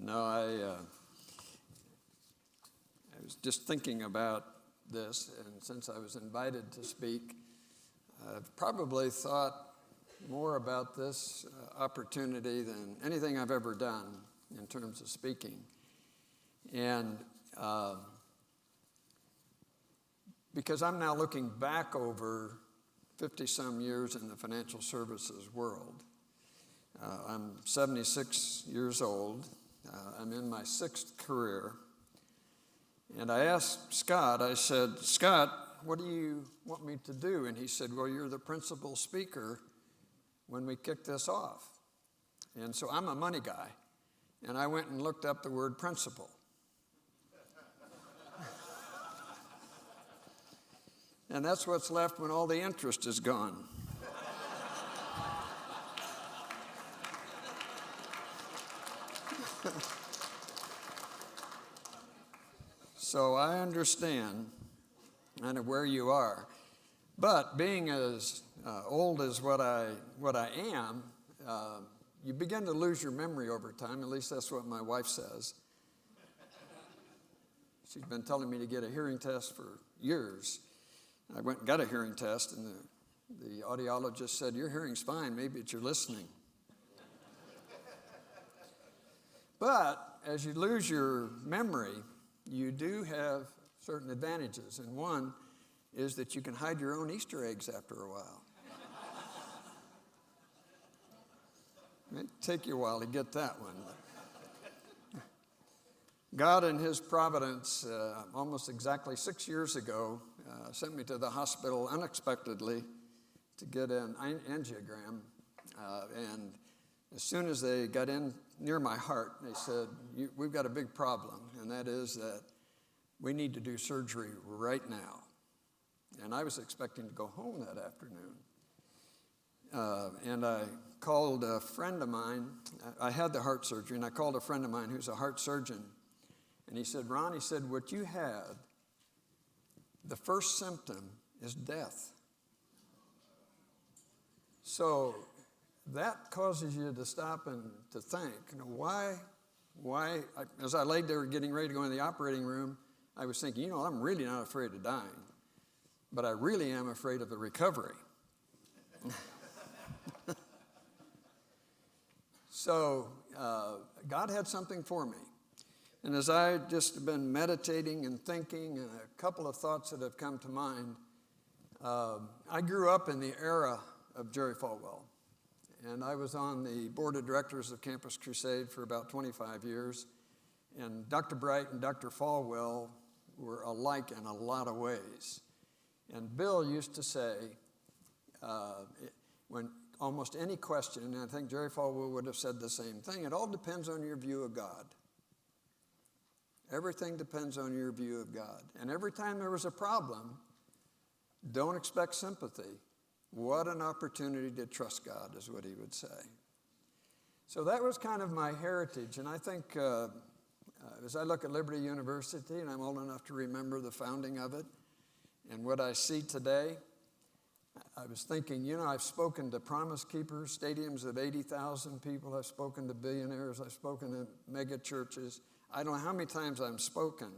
No, I was just thinking about this, and since I was invited to speak, I've probably thought more about this opportunity than anything I've ever done in terms of speaking. And because I'm now looking back over 50-some years in the financial services world. I'm 76 years old. I'm in my 6th career. And I asked Scott, I said, Scott, what do you want me to do? And he said, well, you're the principal speaker when we kick this off. And so I'm a money guy. And I went and looked up the word principal. And that's what's left when all the interest is gone. So I understand kind of where you are. But being as old as what I am, you begin to lose your memory over time. At least that's what my wife says. She's been telling me to get a hearing test for years. I went and got a hearing test, and the audiologist said, your hearing's fine, maybe it's your listening. But as you lose your memory, you do have certain advantages, and one is that you can hide your own Easter eggs after a while. It may take you a while to get that one. God in his providence, almost exactly 6 years ago, sent me to the hospital unexpectedly to get an angiogram. And as soon as they got in near my heart, they said, we've got a big problem, and that is that we need to do surgery right now. And I was expecting to go home that afternoon. And I called a friend of mine. I had the heart surgery, and I called a friend of mine who's a heart surgeon. And he said, Ron, he said, what you had, the first symptom is death. So that causes you to stop and to think, why, as I laid there getting ready to go in the operating room, I was thinking, I'm really not afraid of dying, but I really am afraid of the recovery. So God had something for me. And as I just been meditating and thinking, and a couple of thoughts that have come to mind, I grew up in the era of Jerry Falwell. And I was on the board of directors of Campus Crusade for about 25 years. And Dr. Bright and Dr. Falwell were alike in a lot of ways. And Bill used to say, when almost any question, and I think Jerry Falwell would have said the same thing, it all depends on your view of God. Everything depends on your view of God. And every time there was a problem, don't expect sympathy. What an opportunity to trust God is what he would say. So that was kind of my heritage. And I think as I look at Liberty University, and I'm old enough to remember the founding of it, and what I see today, I was thinking, I've spoken to Promise Keepers, stadiums of 80,000 people. I've spoken to billionaires. I've spoken to mega churches. I don't know how many times I've spoken,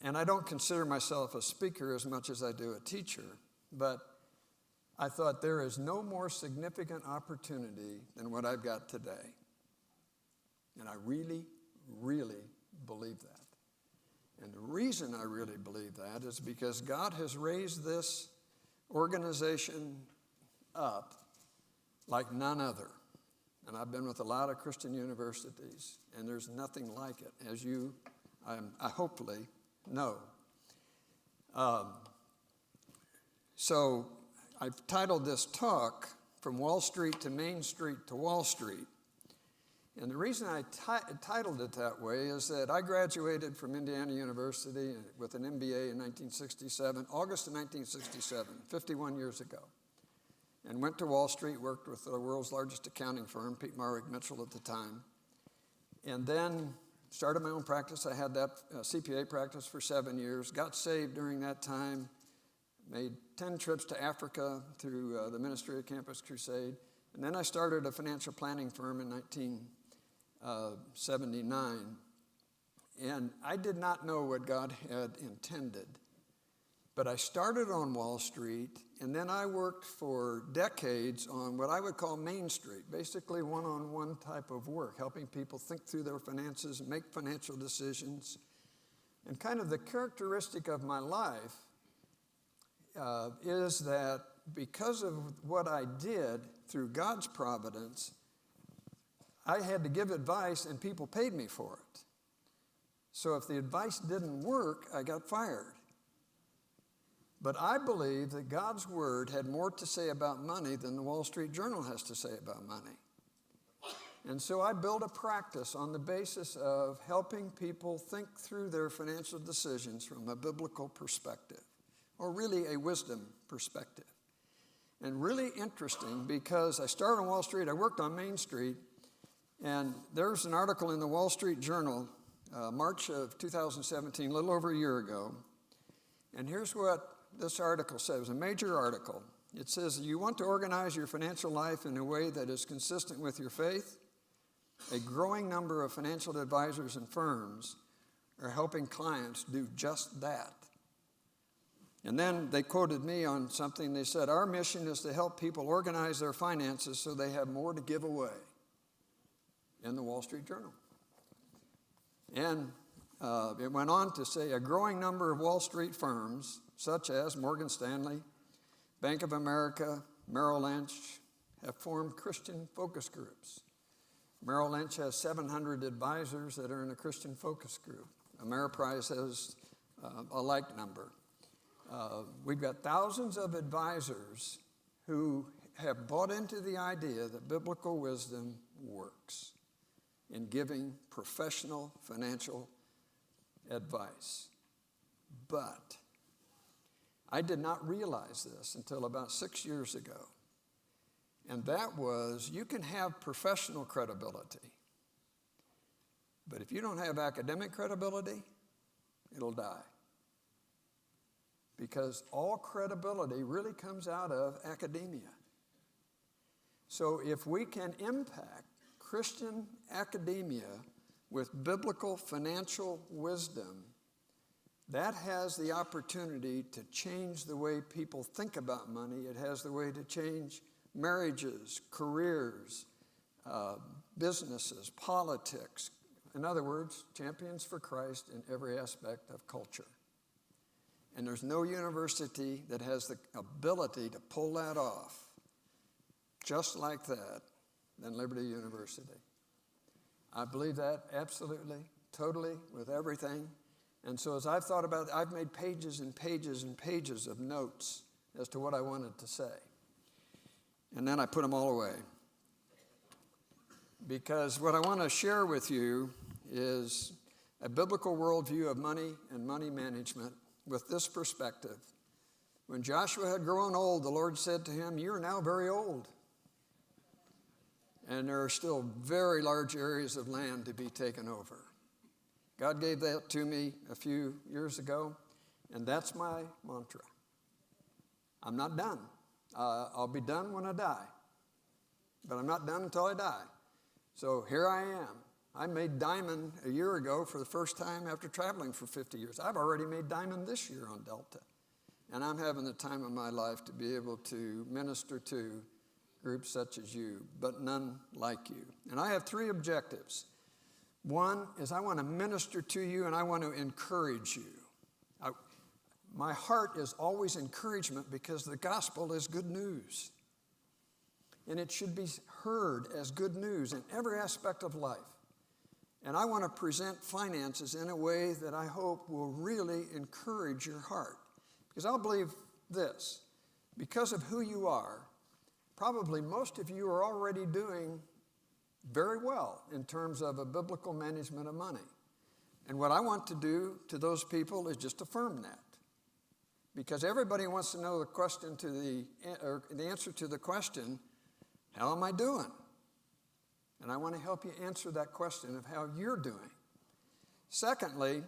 and I don't consider myself a speaker as much as I do a teacher, but I thought there is no more significant opportunity than what I've got today. And I really, really believe that. And the reason I really believe that is because God has raised this organization up like none other. And I've been with a lot of Christian universities, and there's nothing like it, as you, I hopefully know. So I've titled this talk, From Wall Street to Main Street to Wall Street. And the reason I titled it that way is that I graduated from Indiana University with an MBA in 1967, August of 1967, 51 years ago. And went to Wall Street, worked with the world's largest accounting firm, Pete Marwick Mitchell at the time. And then started my own practice. I had that CPA practice for 7 years, got saved during that time, made 10 trips to Africa through the ministry of Campus Crusade. And then I started a financial planning firm in 79. And I did not know what God had intended. But I started on Wall Street, and then I worked for decades on what I would call Main Street, basically one-on-one type of work, helping people think through their finances and make financial decisions. And kind of the characteristic of my life is that because of what I did through God's providence, I had to give advice and people paid me for it. So if the advice didn't work, I got fired. But I believe that God's word had more to say about money than the Wall Street Journal has to say about money. And so I built a practice on the basis of helping people think through their financial decisions from a biblical perspective, or really a wisdom perspective. And really interesting because I started on Wall Street, I worked on Main Street, and there's an article in the Wall Street Journal, March of 2017, a little over a year ago. And here's what this article says. It was a major article. It says, you want to organize your financial life in a way that is consistent with your faith? A growing number of financial advisors and firms are helping clients do just that. And then they quoted me on something. They said, our mission is to help people organize their finances so they have more to give away, in the Wall Street Journal. And it went on to say a growing number of Wall Street firms, such as Morgan Stanley, Bank of America, Merrill Lynch, have formed Christian focus groups. Merrill Lynch has 700 advisors that are in a Christian focus group. Ameriprise has a like number. We've got thousands of advisors who have bought into the idea that biblical wisdom works in giving professional financial advice. But I did not realize this until about 6 years ago. And that was, you can have professional credibility, but if you don't have academic credibility, it'll die. Because all credibility really comes out of academia. So if we can impact Christian academia with biblical financial wisdom, that has the opportunity to change the way people think about money. It has the way to change marriages, careers, businesses, politics. In other words, champions for Christ in every aspect of culture. And there's no university that has the ability to pull that off just like that than Liberty University. I believe that absolutely, totally, with everything. And so as I've thought about it, I've made pages and pages and pages of notes as to what I wanted to say. And then I put them all away. Because what I want to share with you is a biblical worldview of money and money management with this perspective. When Joshua had grown old, the Lord said to him, "You are now very old, and there are still very large areas of land to be taken over." God gave that to me a few years ago, and that's my mantra. I'm not done. I'll be done when I die, but I'm not done until I die. So here I am. I made diamond a year ago for the first time after traveling for 50 years. I've already made diamond this year on Delta, and I'm having the time of my life to be able to minister to groups such as you, but none like you. And I have 3 objectives. One is I want to minister to you and I want to encourage you. My heart is always encouragement because the gospel is good news. And it should be heard as good news in every aspect of life. And I want to present finances in a way that I hope will really encourage your heart. Because I'll believe this, because of who you are, probably most of you are already doing very well in terms of a biblical management of money. And what I want to do to those people is just affirm that. Because everybody wants to know the answer to the question, how am I doing? And I want to help you answer that question of how you're doing. Secondly,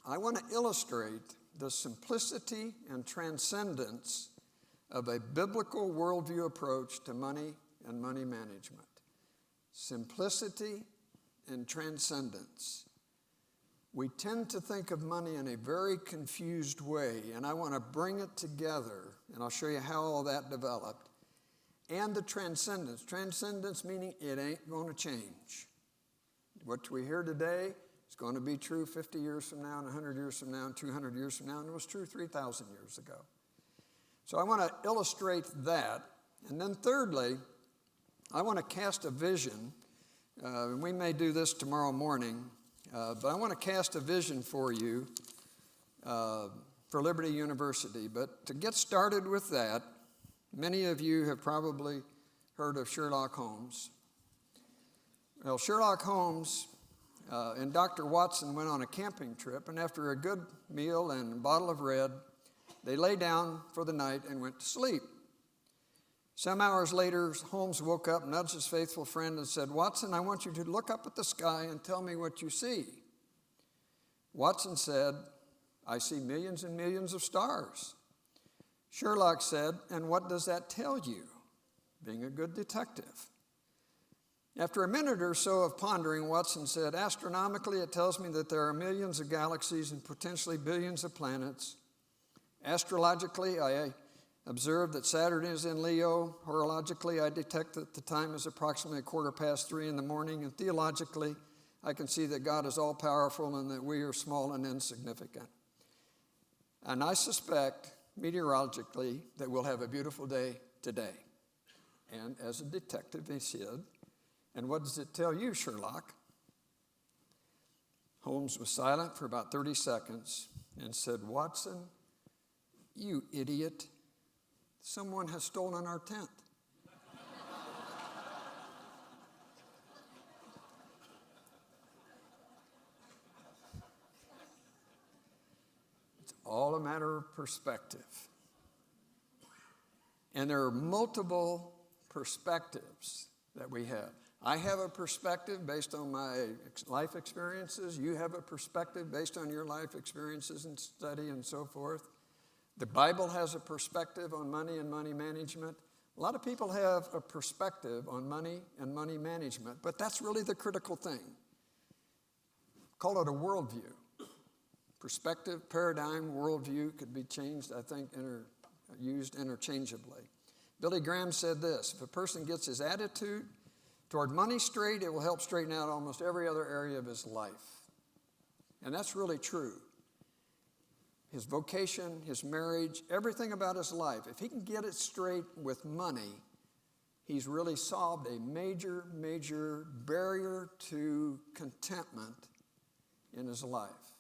I want to illustrate the simplicity and transcendence of a biblical worldview approach to money and money management. Simplicity and transcendence. We tend to think of money in a very confused way, and I want to bring it together, and I'll show you how all that developed. And the transcendence. Transcendence meaning it ain't going to change. What we hear today is going to be true 50 years from now, and 100 years from now, and 200 years from now, and it was true 3,000 years ago. So I want to illustrate that. And then thirdly, I want to cast a vision. We may do this tomorrow morning, but I want to cast a vision for you for Liberty University. But to get started with that, many of you have probably heard of Sherlock Holmes. Well, Sherlock Holmes and Dr. Watson went on a camping trip, and after a good meal and a bottle of red, they lay down for the night and went to sleep. Some hours later, Holmes woke up, nudged his faithful friend, and said, "Watson, I want you to look up at the sky and tell me what you see." Watson said, "I see millions and millions of stars." Sherlock said, "And what does that tell you?" Being a good detective. After a minute or so of pondering, Watson said, "Astronomically, it tells me that there are millions of galaxies and potentially billions of planets. Astrologically, I observe that Saturn is in Leo. Horologically, I detect that the time is approximately 3:15 in the morning. And theologically, I can see that God is all-powerful and that we are small and insignificant. And I suspect, meteorologically, that we'll have a beautiful day today." And as a detective, he said, "And what does it tell you, Sherlock?" Holmes was silent for about 30 seconds and said, "Watson, you idiot. Someone has stolen our tent." It's all a matter of perspective. And there are multiple perspectives that we have. I have a perspective based on my life experiences. You have a perspective based on your life experiences and study and so forth. The Bible has a perspective on money and money management. A lot of people have a perspective on money and money management, but that's really the critical thing. Call it a worldview. Perspective, paradigm, worldview could be changed, I think, used interchangeably. Billy Graham said this: "If a person gets his attitude toward money straight, it will help straighten out almost every other area of his life." And that's really true. His vocation, his marriage, everything about his life, if he can get it straight with money, he's really solved a major, major barrier to contentment in his life.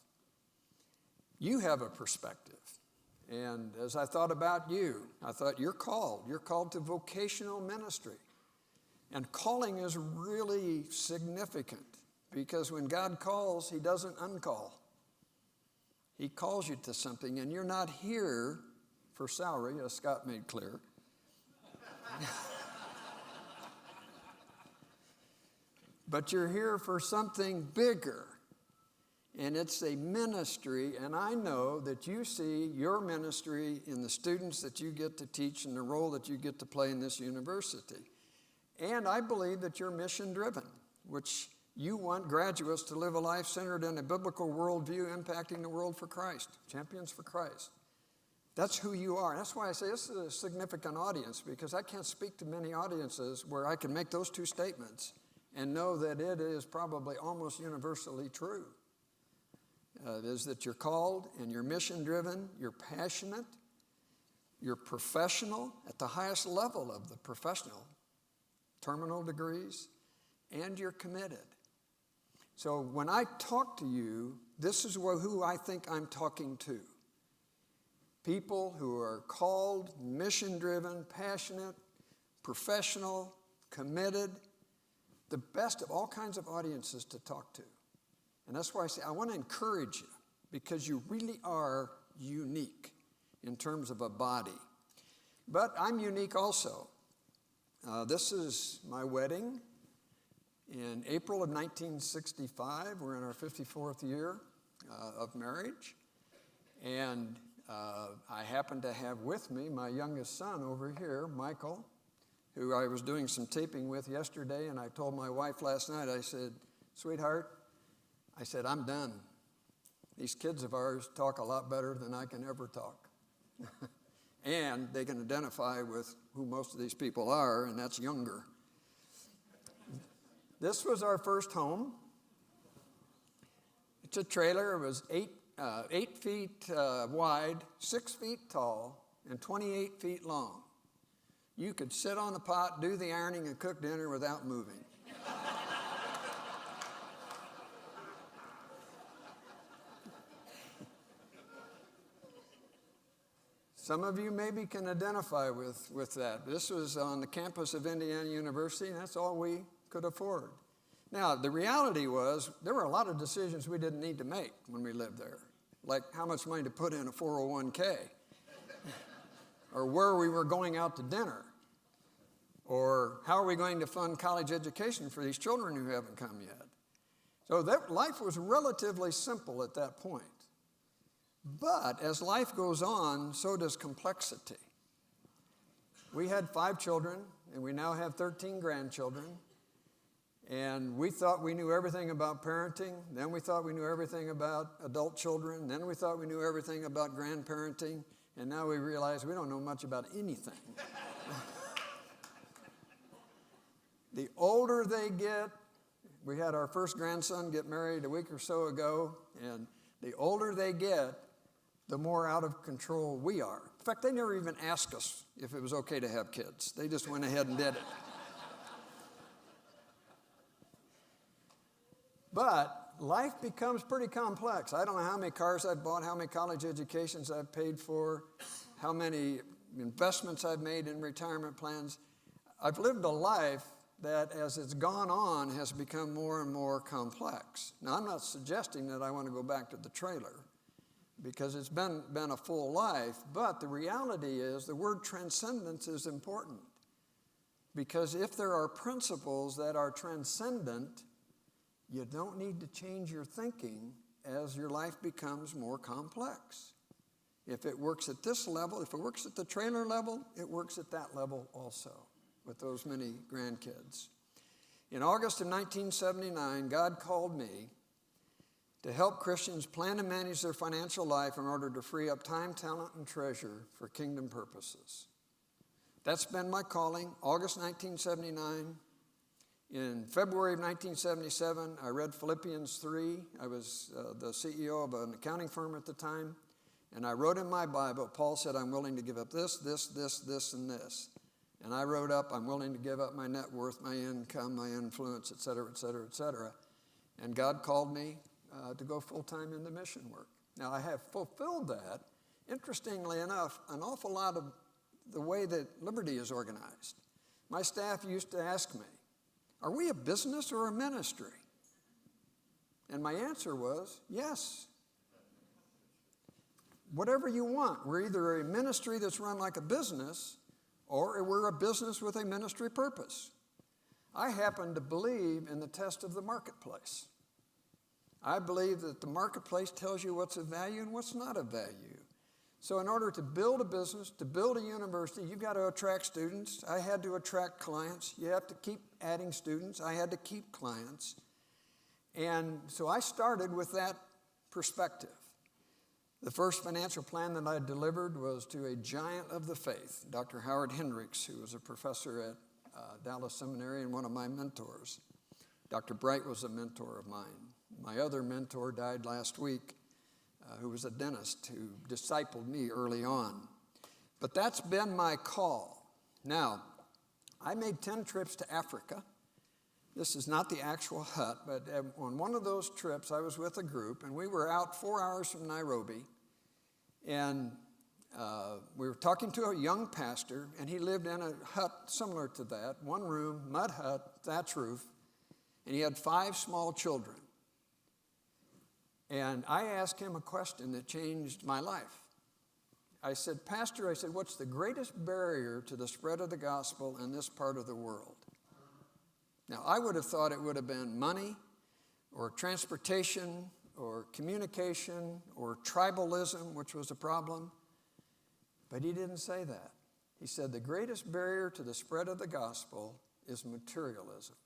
You have a perspective. And as I thought about you, I thought you're called. You're called to vocational ministry. And calling is really significant because when God calls, he doesn't uncall. He calls you to something, and you're not here for salary, as Scott made clear. But you're here for something bigger. And it's a ministry, and I know that you see your ministry in the students that you get to teach and the role that you get to play in this university. And I believe that you're mission-driven, which you want graduates to live a life centered in a biblical worldview, impacting the world for Christ, champions for Christ. That's who you are. That's why I say this is a significant audience, because I can't speak to many audiences where I can make those two statements and know that it is probably almost universally true. It is that you're called and you're mission-driven, you're passionate, you're professional at the highest level of the professional, terminal degrees, and you're committed. So when I talk to you, this is who I think I'm talking to. People who are called, mission-driven, passionate, professional, committed, the best of all kinds of audiences to talk to. And that's why I say I want to encourage you, because you really are unique in terms of a body. But I'm unique also. This is my wedding in April of 1965. We're in our 54th year of marriage. And I happen to have with me my youngest son over here, Michael, who I was doing some taping with yesterday. And I told my wife last night, I said, "Sweetheart," I said, "I'm done. These kids of ours talk a lot better than I can ever talk." And they can identify with who most of these people are, and that's younger. This was our first home. It's a trailer. It was 8 feet wide, 6 feet tall, and 28 feet long. You could sit on the pot, do the ironing, and cook dinner without moving. Some of you maybe can identify with that. This was on the campus of Indiana University, and that's all we could afford. Now, the reality was there were a lot of decisions we didn't need to make when we lived there, like how much money to put in a 401k, or where we were going out to dinner, or how are we going to fund college education for these children who haven't come yet. So that life was relatively simple at that point. But as life goes on, so does complexity. We had 5 children, and we now have 13 grandchildren. And we thought we knew everything about parenting. Then we thought we knew everything about adult children. Then we thought we knew everything about grandparenting. And now we realize we don't know much about anything. The older they get, we had our first grandson get married a week or so ago, and the older they get, the more out of control we are. In fact, they never even asked us if it was okay to have kids. They just went ahead and did it. But life becomes pretty complex. I don't know how many cars I've bought, how many college educations I've paid for, how many investments I've made in retirement plans. I've lived a life that, as it's gone on, has become more and more complex. Now, I'm not suggesting that I want to go back to the trailer, because it's been a full life, but the reality is the word transcendence is important. Because if there are principles that are transcendent, you don't need to change your thinking as your life becomes more complex. If it works at this level, if it works at the trailer level, it works at that level also with those many grandkids. In August of 1979, God called me to help Christians plan and manage their financial life in order to free up time, talent, and treasure for kingdom purposes. That's been my calling, August 1979. In February of 1977, I read Philippians 3. I was the CEO of an accounting firm at the time, and I wrote in my Bible, Paul said, "I'm willing to give up this, and this." And I wrote up, "I'm willing to give up my net worth, my income, my influence, et cetera, et cetera, et cetera." And God called me to go full-time in the mission work. Now, I have fulfilled that, interestingly enough, an awful lot of the way that Liberty is organized. My staff used to ask me, "Are we a business or a ministry?" And my answer was, yes. Whatever you want. We're either a ministry that's run like a business, or we're a business with a ministry purpose. I happen to believe in the test of the marketplace. I believe that the marketplace tells you what's of value and what's not of value. So in order to build a business, to build a university, you've got to attract students. I had to attract clients. You have to keep adding students. I had to keep clients. And so I started with that perspective. The first financial plan that I delivered was to a giant of the faith, Dr. Howard Hendricks, who was a professor at Dallas Seminary and one of my mentors. Dr. Bright was a mentor of mine. My other mentor died last week, who was a dentist who discipled me early on. But that's been my call. Now, I made 10 trips to Africa. This is not the actual hut, but on one of those trips, I was with a group, and we were out 4 hours from Nairobi, and we were talking to a young pastor, and he lived in a hut similar to that, one room, mud hut, thatch roof, and he had 5 small children. And I asked him a question that changed my life. I said, "Pastor," "what's the greatest barrier to the spread of the gospel in this part of the world?" Now, I would have thought it would have been money or transportation or communication or tribalism, which was a problem. But he didn't say that. He said the greatest barrier to the spread of the gospel is materialism.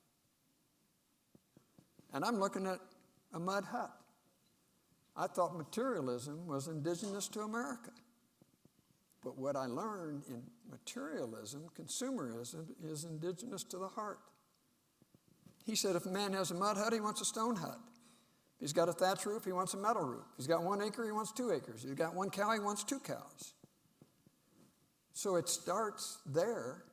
And I'm looking at a mud hut. I thought materialism was indigenous to America. But what I learned in materialism, consumerism, is indigenous to the heart. He said if a man has a mud hut, he wants a stone hut. If he's got a thatch roof, he wants a metal roof. If he's got 1 acre, he wants 2 acres. If he's got 1 cow, he wants 2 cows. So it starts there.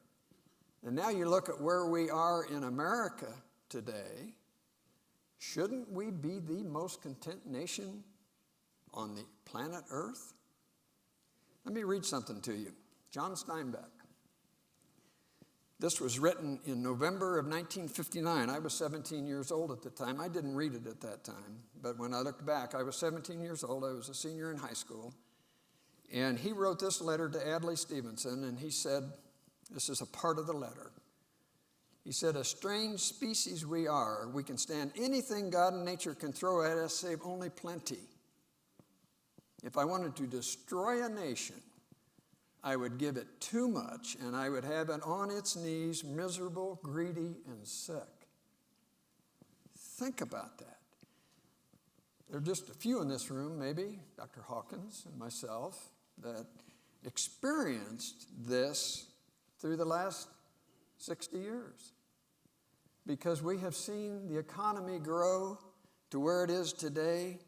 And now you look at where we are in America today. Shouldn't we be the most content nation on the planet Earth? Let me read something to you. John Steinbeck. This was written in November of 1959. I was 17 years old at the time. I didn't read it at that time, but when I looked back, I was 17 years old. I was a senior in high school. And he wrote this letter to Adlai Stevenson, and he said, this is a part of the letter. He said, a strange species we are. We can stand anything God and nature can throw at us, save only plenty. If I wanted to destroy a nation, I would give it too much, and I would have it on its knees, miserable, greedy, and sick. Think about that. There are just a few in this room, maybe, Dr. Hawkins and myself, that experienced this through the last 60 years. Because we have seen the economy grow to where it is today.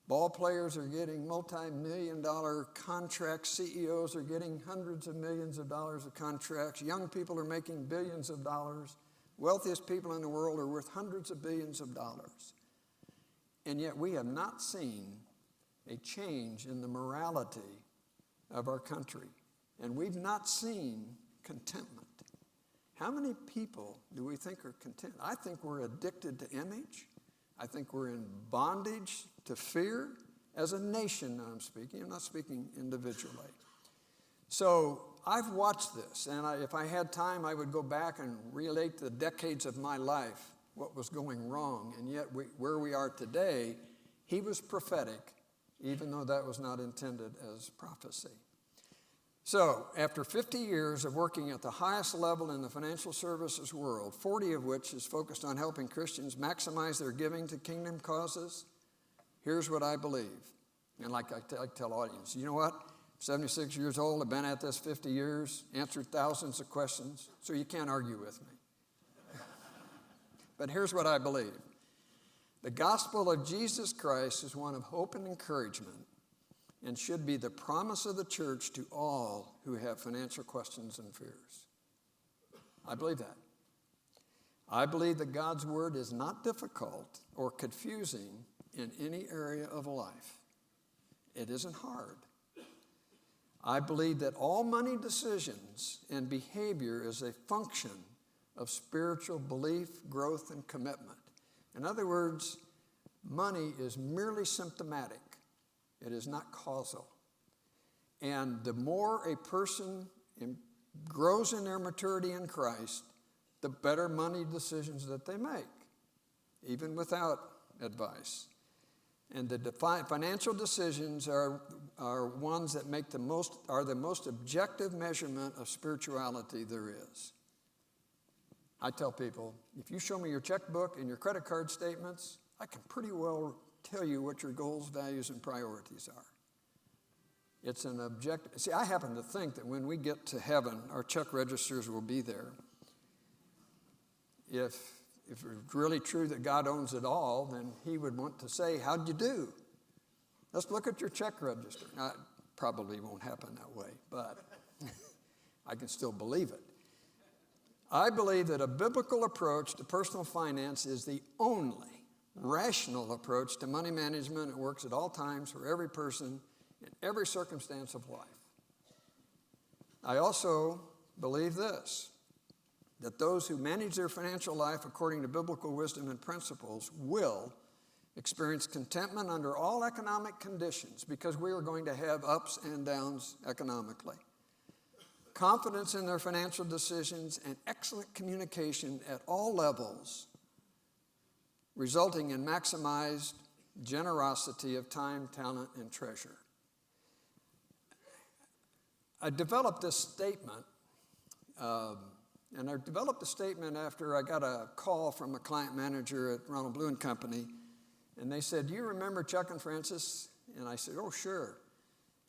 Ball players are getting multi-million-dollar contracts. CEOs are getting hundreds of millions of dollars of contracts. Young people are making billions of dollars. Wealthiest people in the world are worth hundreds of billions of dollars. And yet we have not seen a change in the morality of our country. And we've not seen contentment. How many people do we think are content? I think we're addicted to image. I think we're in bondage to fear. As a nation, I'm speaking. I'm not speaking individually. So I've watched this, and if I had time, I would go back and relate the decades of my life, what was going wrong. And yet where we are today, he was prophetic, even though that was not intended as prophecy. So, after 50 years of working at the highest level in the financial services world, 40 of which is focused on helping Christians maximize their giving to kingdom causes, here's what I believe. And like I tell audience, you know what? 76 years old, I've been at this 50 years, answered thousands of questions, so you can't argue with me. But here's what I believe. The gospel of Jesus Christ is one of hope and encouragement, and should be the promise of the church to all who have financial questions and fears. I believe that. I believe that God's word is not difficult or confusing in any area of life. It isn't hard. I believe that all money decisions and behavior is a function of spiritual belief, growth, and commitment. In other words, money is merely symptomatic. It is not causal. And the more a person grows in their maturity in Christ, the better money decisions that they make, even without advice. And the financial decisions are ones that make the most objective measurement of spirituality there is. I tell people, if you show me your checkbook and your credit card statements, I can pretty well tell you what your goals, values, and priorities are. It's an objective. See, I happen to think that when we get to heaven, our check registers will be there. If it's really true that God owns it all, then he would want to say, how'd you do? Let's look at your check register. Now, it probably won't happen that way, but I can still believe it. I believe that a biblical approach to personal finance is the only rational approach to money management. It works at all times for every person in every circumstance of life. I also believe this, that those who manage their financial life according to biblical wisdom and principles will experience contentment under all economic conditions, because we are going to have ups and downs economically. Confidence in their financial decisions and excellent communication at all levels, resulting in maximized generosity of time, talent, and treasure. I developed this statement And I developed a statement after I got a call from a client manager at Ronald Blue and Company. And they said, "Do you remember Chuck and Francis?" And I said, "Oh, sure."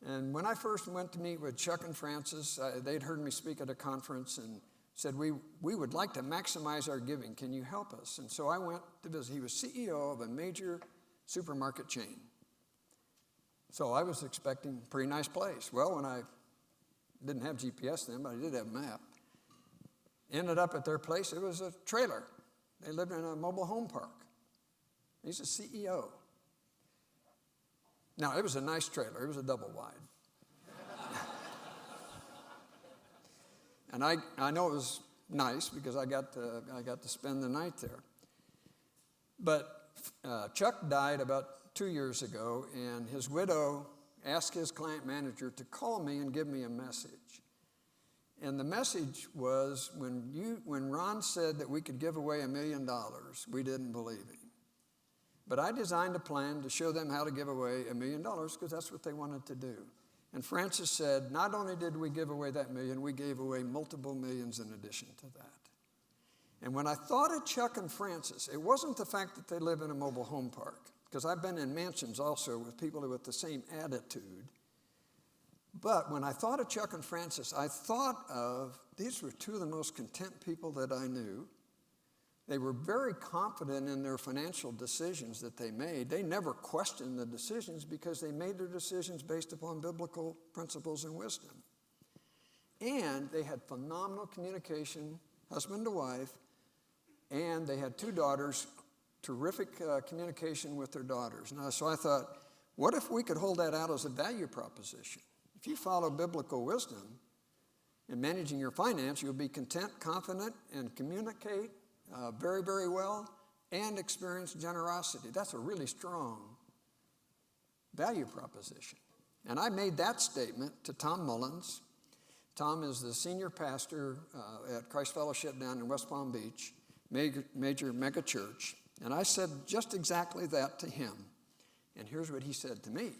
And when I first went to meet with Chuck and Francis, they'd heard me speak at a conference and said, we would like to maximize our giving. Can you help us? And so I went to visit. He was CEO of a major supermarket chain. So I was expecting a pretty nice place. Well, when I didn't have GPS then, but I did have a map, ended up at their place, it was a trailer. They lived in a mobile home park. He's a CEO. Now, it was a nice trailer. It was a double wide. And I know it was nice because I got to spend the night there. But Chuck died about 2 years ago, and his widow asked his client manager to call me and give me a message. And the message was, when Ron said that we could give away $1 million, we didn't believe him. But I designed a plan to show them how to give away $1 million because that's what they wanted to do. And Francis said, not only did we give away that million, we gave away multiple millions in addition to that. And when I thought of Chuck and Francis, it wasn't the fact that they live in a mobile home park, because I've been in mansions also with people with the same attitude. But when I thought of Chuck and Francis, I thought of, these were two of the most content people that I knew. They were very confident in their financial decisions that they made. They never questioned the decisions because they made their decisions based upon biblical principles and wisdom. And they had phenomenal communication, husband to wife, and they had 2 daughters, terrific communication with their daughters. Now, so I thought, what if we could hold that out as a value proposition? If you follow biblical wisdom in managing your finance, you'll be content, confident, and communicate very, very well, and experience generosity. That's a really strong value proposition. And I made that statement to Tom Mullins. Tom is the senior pastor at Christ Fellowship down in West Palm Beach, major mega church. And I said just exactly that to him. And here's what he said to me.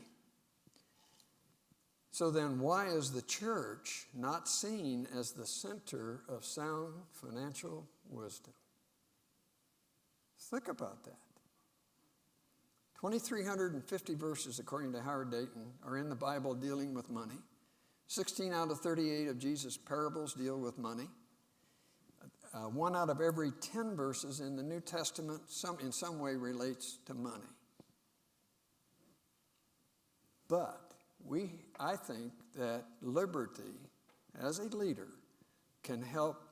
So then why is the church not seen as the center of sound financial wisdom? Think about that. 2,350 verses, according to Howard Dayton, are in the Bible dealing with money. 16 out of 38 of Jesus' parables deal with money. 1 out of every 10 verses in the New Testament in some way relates to money. But I think that liberty, as a leader, can help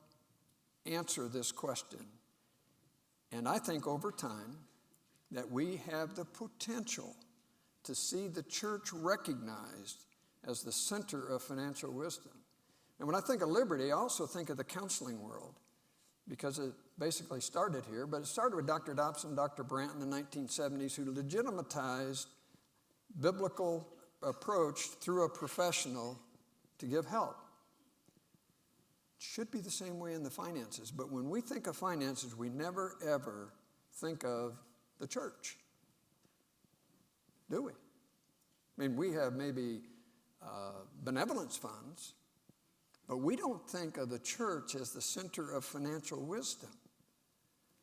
answer this question. And I think over time that we have the potential to see the church recognized as the center of financial wisdom. And when I think of liberty, I also think of the counseling world, because it basically started here, but it started with Dr. Dobson, Dr. Brandt in the 1970s, who legitimatized biblical approach through a professional to give help. It should be the same way in the finances, but when we think of finances, we never ever think of the church, do we? I mean, we have maybe benevolence funds, but we don't think of the church as the center of financial wisdom,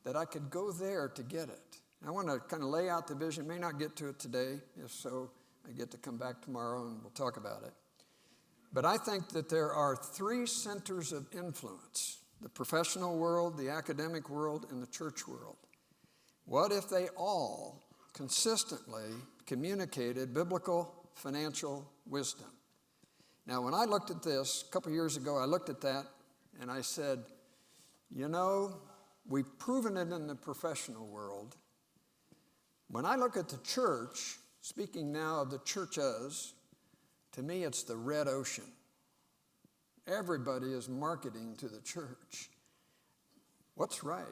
that I could go there to get it. I want to kind of lay out the vision. May not get to it today. If so, I get to come back tomorrow and we'll talk about it. But I think that there are 3 centers of influence: the professional world, the academic world, and the church world. What if they all consistently communicated biblical financial wisdom? Now, when I looked at this a couple years ago, I looked at that and I said, you know, we've proven it in the professional world. When I look at the church, speaking now of the churches, to me it's the red ocean. Everybody is marketing to the church. What's right?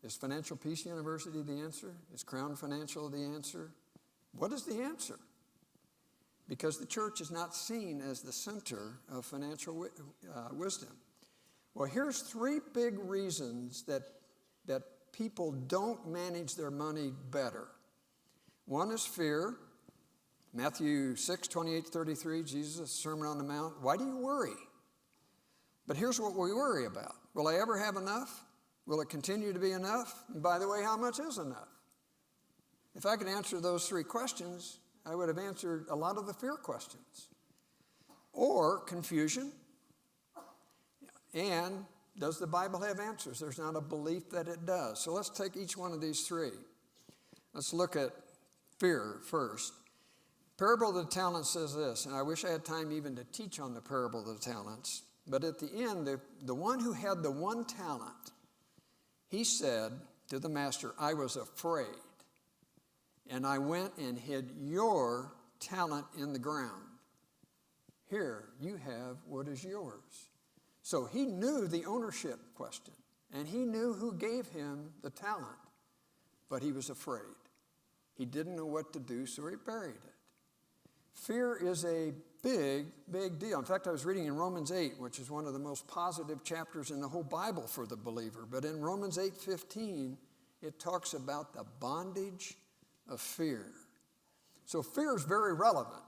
Is Financial Peace University the answer? Is Crown Financial the answer? What is the answer? Because the church is not seen as the center of financial wisdom. Well, here's 3 big reasons that people don't manage their money better. One is fear. Matthew 6, 28-33, Jesus' Sermon on the Mount. Why do you worry? But here's what we worry about. Will I ever have enough? Will it continue to be enough? And by the way, how much is enough? If I could answer those three questions, I would have answered a lot of the fear questions. Or confusion. And does the Bible have answers? There's not a belief that it does. So let's take each one of these three. Let's look at fear first. Parable of the talents says this, and I wish I had time even to teach on the parable of the talents. But at the end, the one who had the one talent, he said to the master, I was afraid, and I went and hid your talent in the ground. Here, you have what is yours. So he knew the ownership question, and he knew who gave him the talent, but he was afraid. He didn't know what to do, so he buried it. Fear is a big, big deal. In fact, I was reading in Romans 8, which is one of the most positive chapters in the whole Bible for the believer. But in Romans 8:15, it talks about the bondage of fear. So fear is very relevant.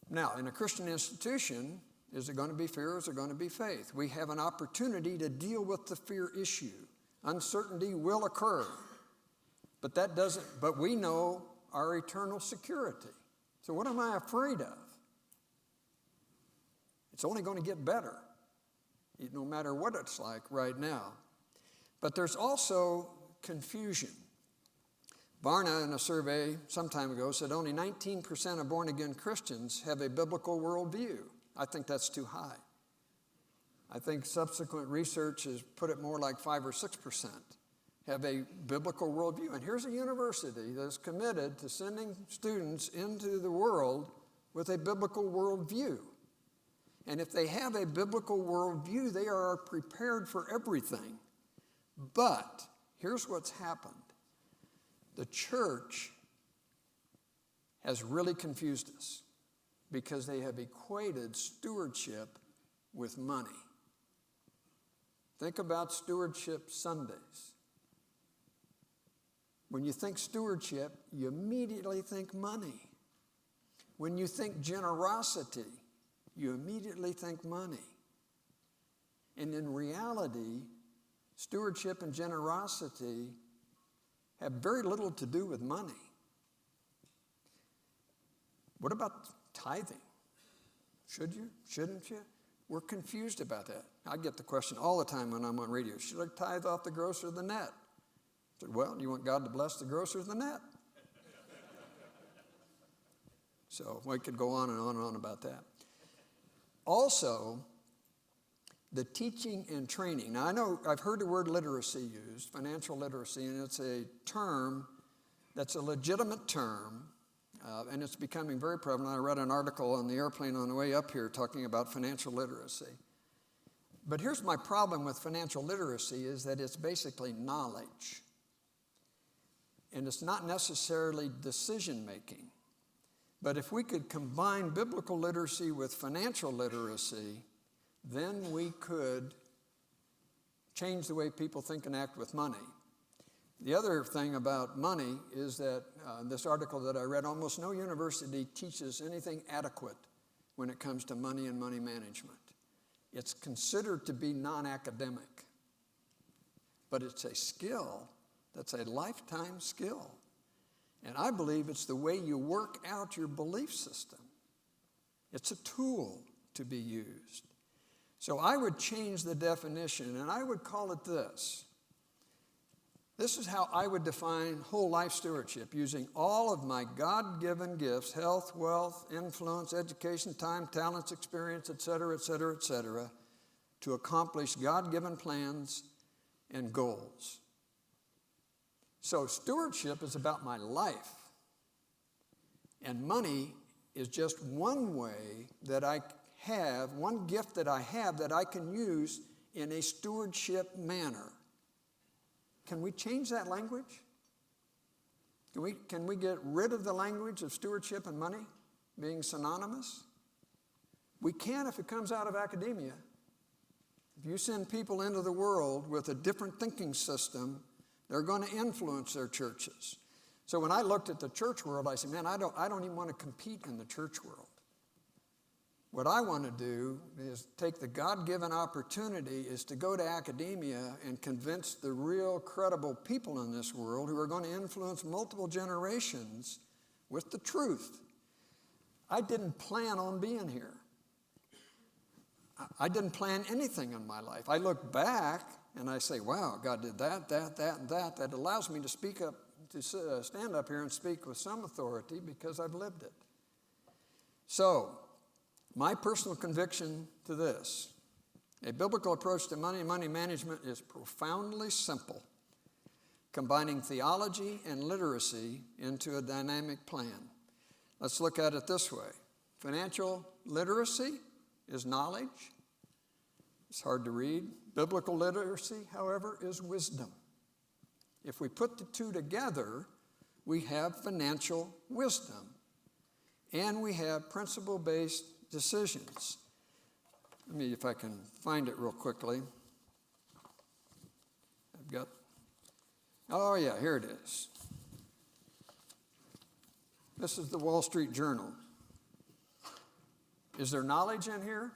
Now, in a Christian institution, is it going to be fear or is it going to be faith? We have an opportunity to deal with the fear issue. Uncertainty will occur. But we know our eternal security. So what am I afraid of? It's only going to get better, no matter what it's like right now. But there's also confusion. Barna, in a survey some time ago, said only 19% of born-again Christians have a biblical worldview. I think that's too high. I think subsequent research has put it more like 5 or 6% have a biblical worldview. And here's a university that's committed to sending students into the world with a biblical worldview. And if they have a biblical worldview, they are prepared for everything. But here's what's happened. The church has really confused us because they have equated stewardship with money. Think about stewardship Sundays. When you think stewardship, you immediately think money. When you think generosity, you immediately think money. And in reality, stewardship and generosity have very little to do with money. What about tithing? Should you? Shouldn't you? We're confused about that. I get the question all the time when I'm on radio. Should I tithe off the gross or the net? I said, well, you want God to bless the gross or the net? So we could go on and on and on about that. Also, the teaching and training. Now, I know I've heard the word literacy used, financial literacy, and it's a term that's a legitimate term, and it's becoming very prevalent. I read an article on the airplane on the way up here talking about financial literacy. But here's my problem with financial literacy is that it's basically knowledge. And it's not necessarily decision-making. But if we could combine biblical literacy with financial literacy, then we could change the way people think and act with money. The other thing about money is that this article that I read, almost no university teaches anything adequate when it comes to money and money management. It's considered to be non-academic, but it's a skill that's a lifetime skill. And I believe it's the way you work out your belief system. It's a tool to be used. So I would change the definition, and I would call it this. This is how I would define whole life stewardship, using all of my God-given gifts, health, wealth, influence, education, time, talents, experience, et cetera, to accomplish God-given plans and goals. So stewardship is about my life. And money is just one way that I have, one gift that I have that I can use in a stewardship manner. Can we change that language? Can we get rid of the language of stewardship and money being synonymous? We can if it comes out of academia. If you send people into the world with a different thinking system, they're going to influence their churches. So when I looked at the church world, I said, man, I don't even want to compete in the church world. What I want to do is take the God-given opportunity is to go to academia and convince the real credible people in this world who are going to influence multiple generations with the truth. I didn't plan on being here. I didn't plan anything in my life. I look back and I say, wow, God did that, and that. That allows me to speak up, to stand up here and speak with some authority because I've lived it. So, my personal conviction to this, a biblical approach to money and money management is profoundly simple, combining theology and literacy into a dynamic plan. Let's look at it this way. Financial literacy is knowledge. It's hard to read. Biblical literacy, however, is wisdom. If we put the two together, we have financial wisdom, and we have principle-based decisions. Let me, if I can find it real quickly. Oh yeah, here it is. This is the Wall Street Journal. Is there knowledge in here?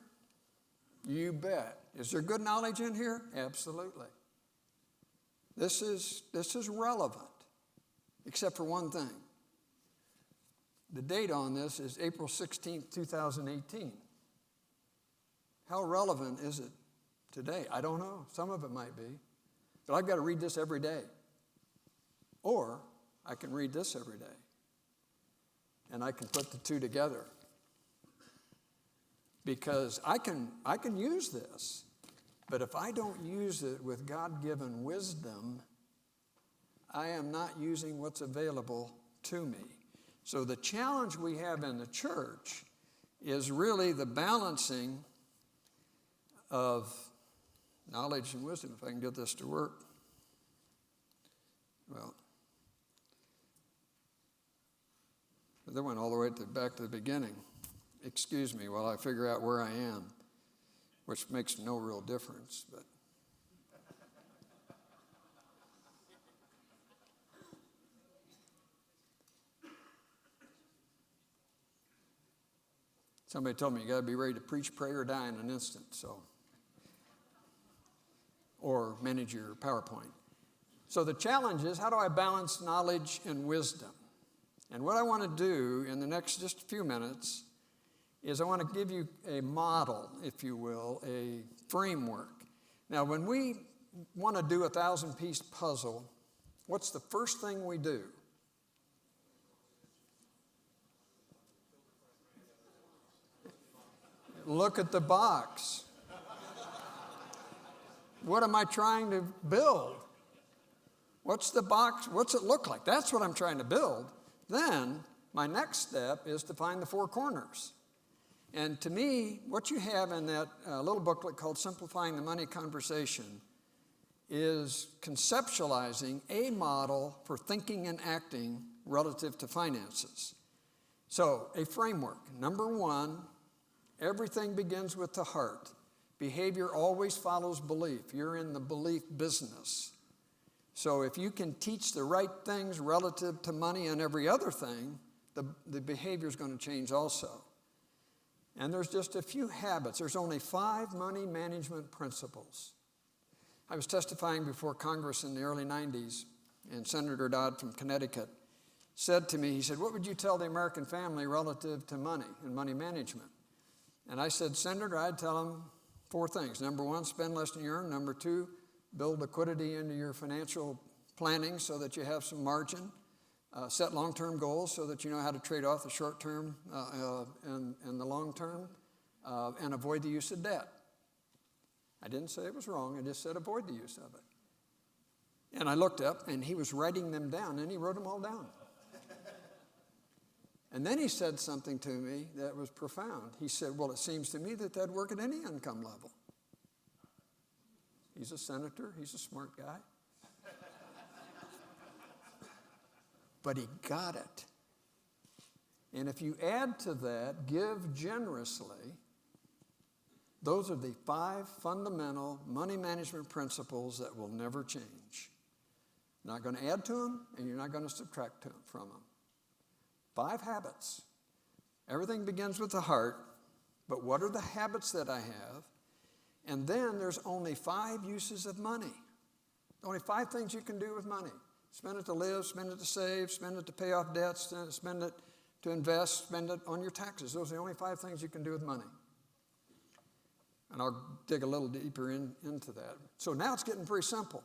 You bet. Is there good knowledge in here? Absolutely. This is relevant, except for one thing. The date on this is April 16th, 2018. How relevant is it today? I don't know. Some of it might be. But I've got to read this every day. Or I can read this every day. And I can put the two together. Because I can use this. But if I don't use it with God-given wisdom, I am not using what's available to me. So the challenge we have in the church is really the balancing of knowledge and wisdom. If I can get this to work. Well, they went all the way back to the beginning. Excuse me while I figure out where I am, which makes no real difference, but somebody told me you got to be ready to preach, pray, or die in an instant, so, or manage your PowerPoint. So the challenge is, how do I balance knowledge and wisdom? And what I want to do in the next just a few minutes is I want to give you a model, if you will, a framework. Now, when we want to do a 1,000-piece puzzle, what's the first thing we do? Look at the box. What am I trying to build? What's the box? What's it look like? That's what I'm trying to build. Then my next step is to find the four corners. And to me, what you have in that little booklet called Simplifying the Money Conversation is conceptualizing a model for thinking and acting relative to finances. So, a framework. Number one, everything begins with the heart. Behavior always follows belief. You're in the belief business. So if you can teach the right things relative to money and every other thing, the behavior is going to change also. And there's just a few habits. There's only 5 money management principles. I was testifying before Congress in the early 90s, and Senator Dodd from Connecticut said to me, he said, what would you tell the American family relative to money and money management? And I said, Senator, I'd tell them 4 things. Number 1, spend less than you earn. Number 2, build liquidity into your financial planning so that you have some margin. Set long-term goals so that you know how to trade off the short-term and the long-term, and avoid the use of debt. I didn't say it was wrong. I just said avoid the use of it. And I looked up, and he was writing them down, and he wrote them all down. And then he said something to me that was profound. He said, well, it seems to me that that'd work at any income level. He's a senator. He's a smart guy. But he got it. And if you add to that, give generously, those are the 5 fundamental money management principles that will never change. You're not going to add to them, and you're not going to subtract from them. 5 habits. Everything begins with the heart. but what are the habits that I have? And then there's only 5 uses of money. Only 5 things you can do with money. Spend it to live, spend it to save, spend it to pay off debts, spend it to invest, spend it on your taxes. Those are the only 5 things you can do with money. And I'll dig a little deeper into that. So now it's getting pretty simple.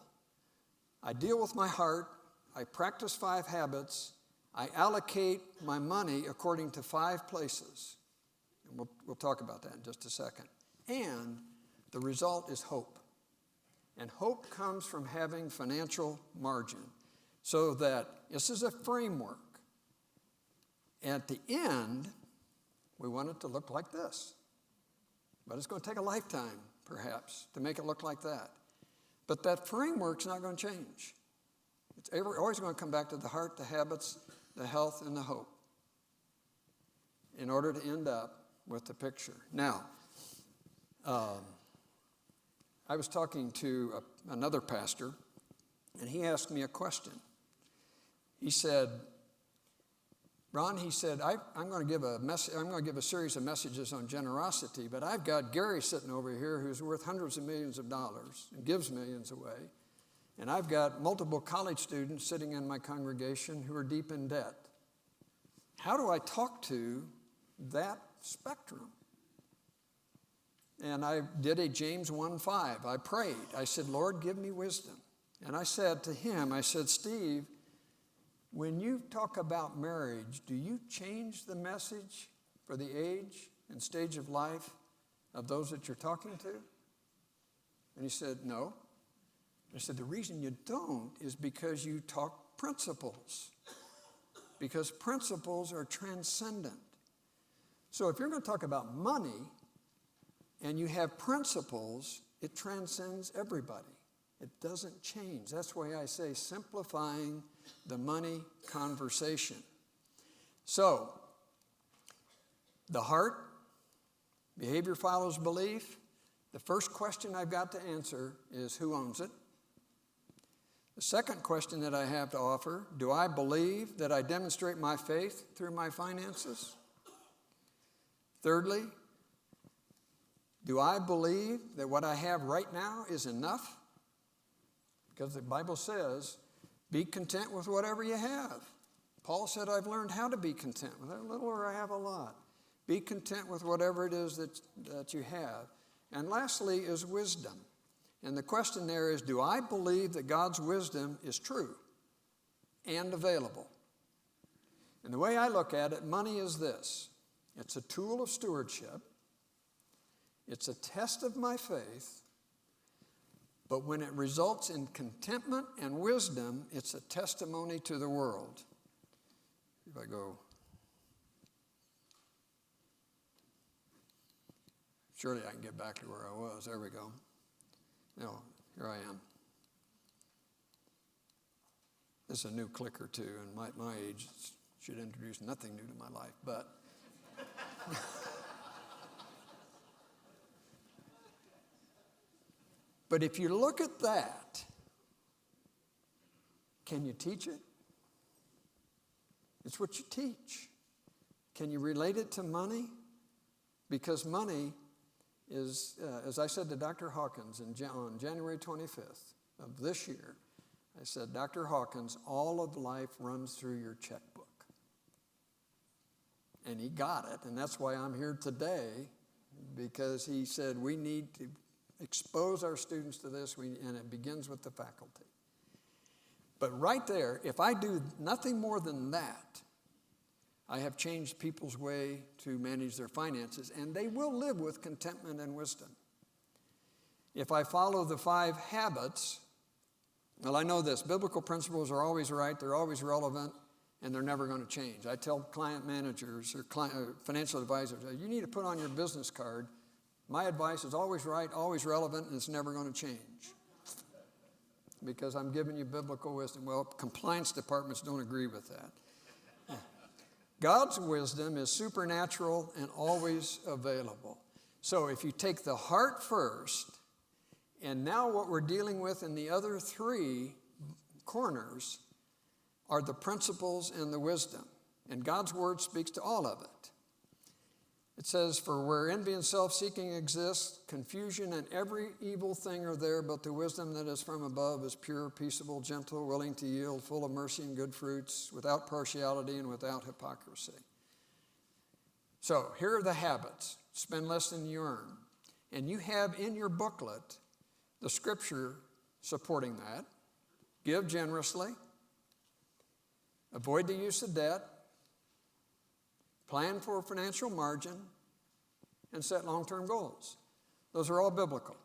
I deal with my heart. I practice 5 habits. I allocate my money according to 5 places. And we'll talk about that in just a second. And the result is hope. And hope comes from having financial margin. So that this is a framework. At the end, we want it to look like this. But it's going to take a lifetime, perhaps, to make it look like that. But that framework's not going to change. It's always going to come back to the heart, the habits, the health, and the hope in order to end up with the picture. Now, I was talking to another pastor, and he asked me a question. He said, Ron, he said, I'm going to give a series of messages on generosity, but I've got Gary sitting over here who's worth hundreds of millions of dollars and gives millions away. And I've got multiple college students sitting in my congregation who are deep in debt. How do I talk to that spectrum? And I did a James 1:5. I prayed. I said, Lord, give me wisdom. And I said to him, I said, Steve, when you talk about marriage, do you change the message for the age and stage of life of those that you're talking to? And he said, no. I said, the reason you don't is because you talk principles. Because principles are transcendent. So if you're going to talk about money and you have principles, it transcends everybody. It doesn't change. That's why I say simplifying the money conversation. So, the heart, behavior follows belief. The first question I've got to answer is who owns it? The second question that I have to offer, do I believe that I demonstrate my faith through my finances? Thirdly, do I believe that what I have right now is enough? Because the Bible says, be content with whatever you have. Paul said, I've learned how to be content with a little or I have a lot. Be content with whatever it is that you have. And lastly is wisdom. And the question there is, do I believe that God's wisdom is true and available? And the way I look at it, money is this. It's a tool of stewardship. It's a test of my faith. But when it results in contentment and wisdom, it's a testimony to the world. If I go, surely I can get back to where I was. There we go. No, here I am. This is a new clicker too, and my age should introduce nothing new to my life, but but if you look at that, can you teach it? It's what you teach. Can you relate it to money? Because money is, as I said to Dr. Hawkins on January 25th of this year, I said, Dr. Hawkins, all of life runs through your checkbook. And he got it, and that's why I'm here today, because he said we need to expose our students to this, and it begins with the faculty. But right there, if I do nothing more than that, I have changed people's way to manage their finances, and they will live with contentment and wisdom. If I follow the 5 habits, well, I know this. Biblical principles are always right, they're always relevant, and they're never going to change. I tell client managers or financial advisors, you need to put on your business card, my advice is always right, always relevant, and it's never going to change. Because I'm giving you biblical wisdom. Well, compliance departments don't agree with that. God's wisdom is supernatural and always available. So if you take the heart first, and now what we're dealing with in the other 3 corners are the principles and the wisdom. And God's word speaks to all of it. It says, for where envy and self-seeking exist, confusion and every evil thing are there, but the wisdom that is from above is pure, peaceable, gentle, willing to yield, full of mercy and good fruits, without partiality and without hypocrisy. So here are the habits. Spend less than you earn. And you have in your booklet the scripture supporting that. Give generously. Avoid the use of debt. Plan for a financial margin, and set long-term goals. Those are all biblical.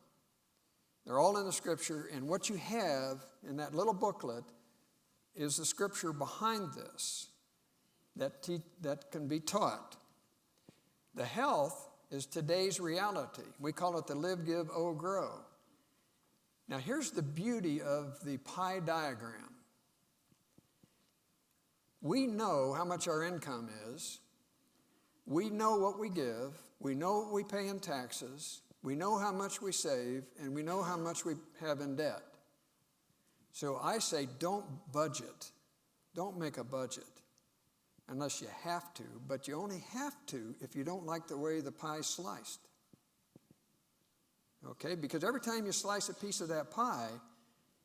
They're all in the scripture, and what you have in that little booklet is the scripture behind this that can be taught. The health is today's reality. We call it the live, give, owe, grow. Now here's the beauty of the pie diagram. We know how much our income is. We know what we give, we know what we pay in taxes, we know how much we save, and we know how much we have in debt. So I say don't budget. Don't make a budget unless you have to, but you only have to if you don't like the way the pie's sliced. Okay, because every time you slice a piece of that pie,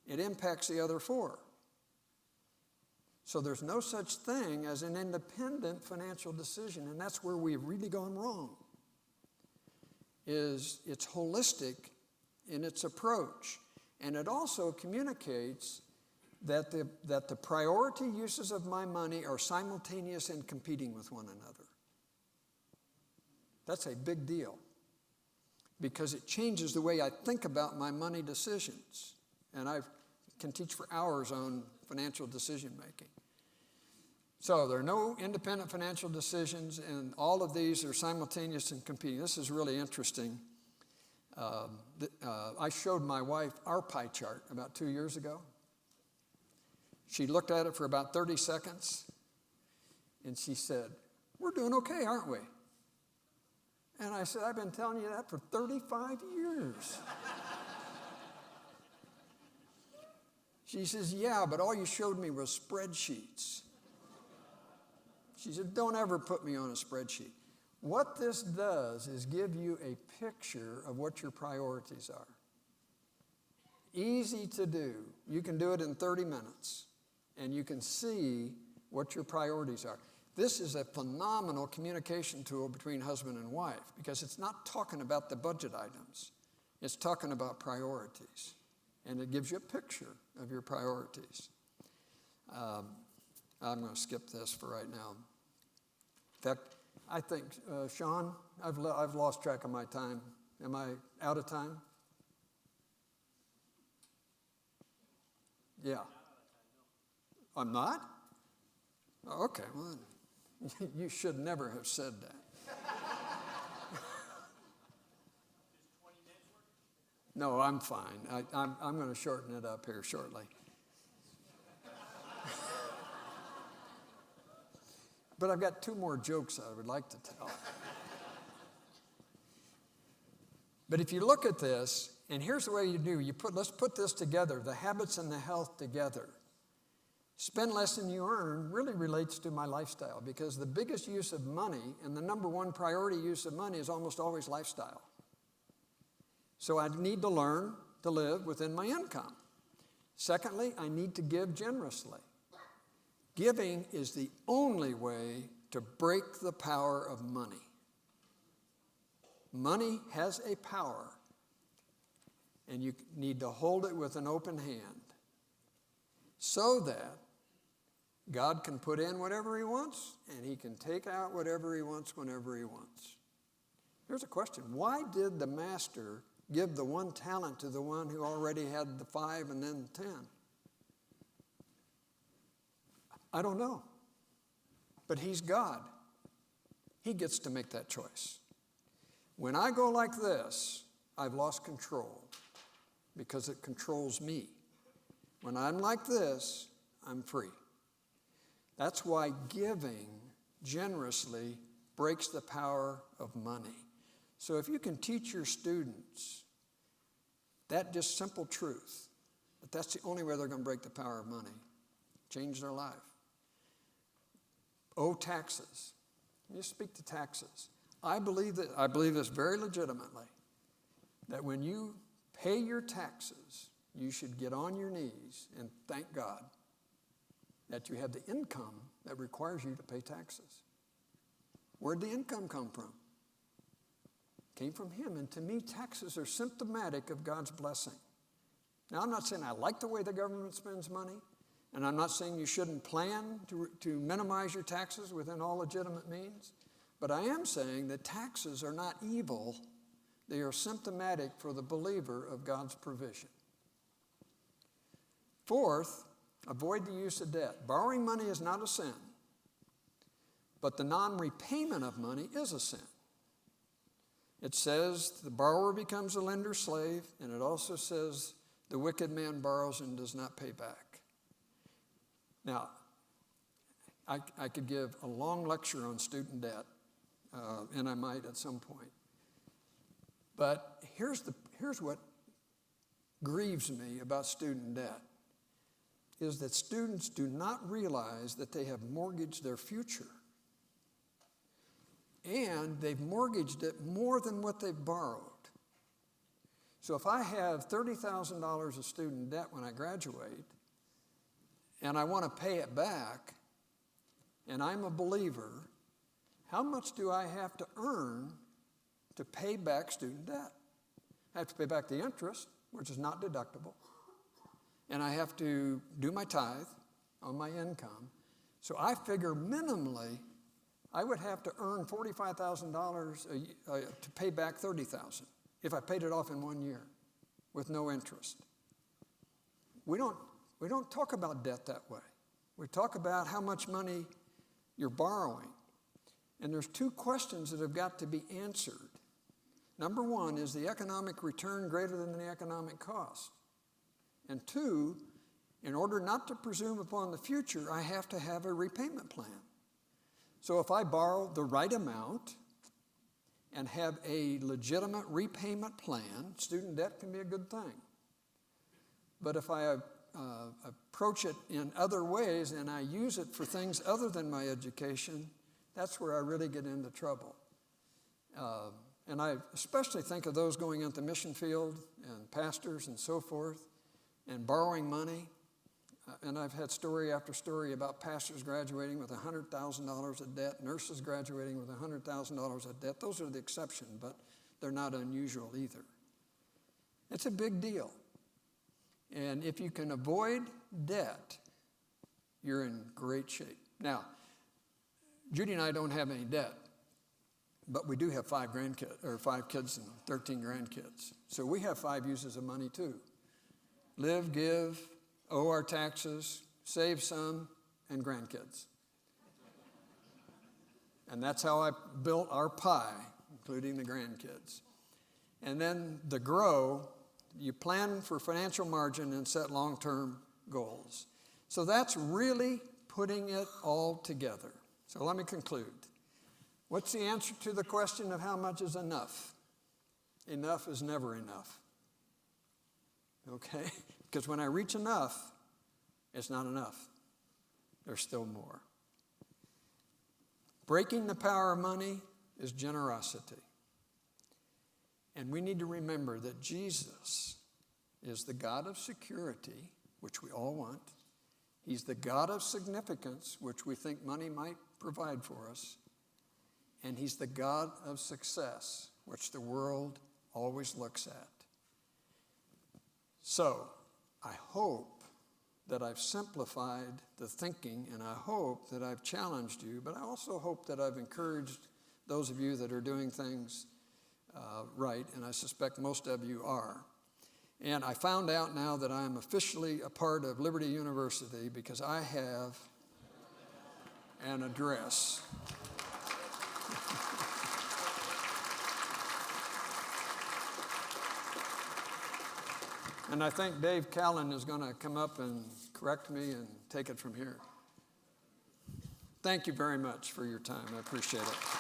it impacts the other four. So there's no such thing as an independent financial decision, and that's where we've really gone wrong. It's holistic in its approach, and it also communicates that the priority uses of my money are simultaneous and competing with one another. That's a big deal because it changes the way I think about my money decisions, and I can teach for hours on financial decision making. So there are no independent financial decisions, and all of these are simultaneous and competing. This is really interesting. I showed my wife our pie chart about 2 years ago. She looked at it for about 30 seconds, and she said, "We're doing okay, aren't we?" And I said, "I've been telling you that for 35 years. She says, "Yeah, but all you showed me was spreadsheets." She said, "Don't ever put me on a spreadsheet." What this does is give you a picture of what your priorities are. Easy to do. You can do it in 30 minutes, and you can see what your priorities are. This is a phenomenal communication tool between husband and wife because it's not talking about the budget items. It's talking about priorities, and it gives you a picture of your priorities. I'm going to skip this for right now. In fact, I think, Sean, I've lost track of my time. Am I out of time? Yeah. I'm not? Oh, okay, well, you should never have said that. No, I'm fine. I'm going to shorten it up here shortly. But I've got 2 more jokes I would like to tell. But if you look at this, and here's the way you do, let's put this together, the habits and the health together. Spend less than you earn really relates to my lifestyle because the biggest use of money and the number one priority use of money is almost always lifestyle. So I need to learn to live within my income. Secondly, I need to give generously. Giving is the only way to break the power of money. Money has a power, and you need to hold it with an open hand so that God can put in whatever he wants, and he can take out whatever he wants whenever he wants. Here's a question. Why did the master give the 1 talent to the one who already had the 5 and then 10? I don't know. But he's God. He gets to make that choice. When I go like this, I've lost control because it controls me. When I'm like this, I'm free. That's why giving generously breaks the power of money. So if you can teach your students that just simple truth, that that's the only way they're going to break the power of money, change their life. Owe taxes. You speak to taxes. I believe this very legitimately, that when you pay your taxes, you should get on your knees and thank God that you have the income that requires you to pay taxes. Where'd the income come from? It came from Him. And to me, taxes are symptomatic of God's blessing. Now, I'm not saying I like the way the government spends money, and I'm not saying you shouldn't plan to minimize your taxes within all legitimate means, but I am saying that taxes are not evil. They are symptomatic for the believer of God's provision. Fourth, avoid the use of debt. Borrowing money is not a sin, but the non-repayment of money is a sin. It says the borrower becomes a lender's slave, and it also says the wicked man borrows and does not pay back. Now, I could give a long lecture on student debt, and I might at some point. But here's what grieves me about student debt, is that students do not realize that they have mortgaged their future. And they've mortgaged it more than what they've borrowed. So if I have $30,000 of student debt when I graduate, and I want to pay it back, and I'm a believer, how much do I have to earn to pay back student debt? I have to pay back the interest, which is not deductible. And I have to do my tithe on my income. So I figure minimally, I would have to earn $45,000 to pay back $30,000 if I paid it off in 1 year with no interest. We don't talk about debt that way. We talk about how much money you're borrowing. And there's two questions that have got to be answered. Number one, is the economic return greater than the economic cost? And two, in order not to presume upon the future, I have to have a repayment plan. So if I borrow the right amount and have a legitimate repayment plan, student debt can be a good thing. But if I approach it in other ways and I use it for things other than my education, that's where I really get into trouble. And I especially think of those going into the mission field and pastors and so forth and borrowing money. And I've had story after story about pastors graduating with $100,000 of debt, nurses graduating with $100,000 of debt. Those are the exception, but they're not unusual either. It's a big deal. And if you can avoid debt, you're in great shape. Now, Judy and I don't have any debt, but we do have 5 kids and 13 grandkids. So we have 5 uses of money too. Live, give, owe our taxes, save some, and grandkids. And that's how I built our pie, including the grandkids. And then the grow, you plan for financial margin and set long-term goals. So that's really putting it all together. So let me conclude. What's the answer to the question of how much is enough? Enough is never enough. Okay? Because when I reach enough, it's not enough. There's still more. Breaking the power of money is generosity. And we need to remember that Jesus is the God of security, which we all want. He's the God of significance, which we think money might provide for us. And He's the God of success, which the world always looks at. So, I hope that I've simplified the thinking, and I hope that I've challenged you, but I also hope that I've encouraged those of you that are doing things right, and I suspect most of you are. And I found out now that I'm officially a part of Liberty University because I have an address. And I think Dave Callan is going to come up and correct me and take it from here. Thank you very much for your time. I appreciate it.